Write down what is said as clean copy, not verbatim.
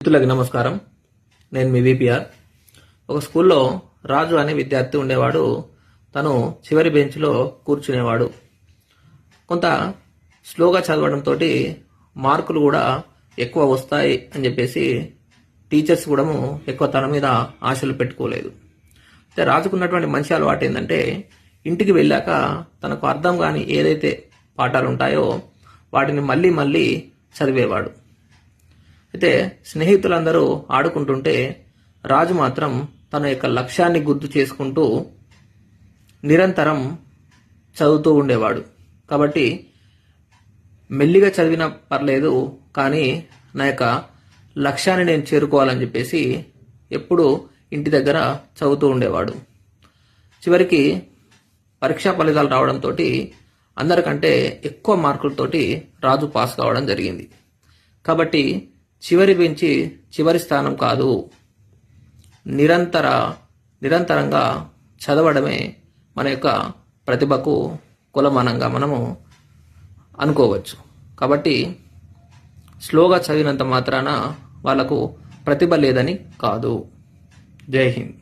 మిత్రులకి నమస్కారం. నేను మీ విపిఆర్. ఒక స్కూల్లో రాజు అనే విద్యార్థి ఉండేవాడు. తను చివరి బెంచ్లో కూర్చునేవాడు. కొంత స్లోగా చదవడంతో మార్కులు కూడా ఎక్కువ వస్తాయి అని చెప్పేసి టీచర్స్ కూడా ఎక్కువ తన మీద ఆశలు పెట్టుకోలేదు. అయితే రాజుకున్నటువంటి మంచి అలవాటు ఏంటంటే ఇంటికి వెళ్ళాక తనకు అర్థం కాని ఏదైతే పాఠాలు ఉంటాయో వాటిని మళ్ళీ మళ్ళీ చదివేవాడు. అయితే స్నేహితులందరూ ఆడుకుంటుంటే రాజు మాత్రం తన యొక్క లక్ష్యాన్ని గుర్తు చేసుకుంటూ నిరంతరం చదువుతూ ఉండేవాడు. కాబట్టి మెల్లిగా చదివినా పర్లేదు, కానీ నా యొక్క లక్ష్యాన్ని నేను చేరుకోవాలని చెప్పేసి ఎప్పుడూ ఇంటి దగ్గర చదువుతూ ఉండేవాడు. చివరికి పరీక్షా ఫలితాలు రావడంతో అందరికంటే ఎక్కువ మార్కులతోటి రాజు పాస్ కావడం జరిగింది. కాబట్టి చివరి బెంచి చివరి స్థానం కాదు, నిరంతరంగా చదవడమే మన యొక్క ప్రతిభకు కొలమానంగా మనము అనుకోవచ్చు. కాబట్టి స్లోగా చదివినంత మాత్రాన వాళ్ళకు ప్రతిభ లేదని కాదు. జై హింద్.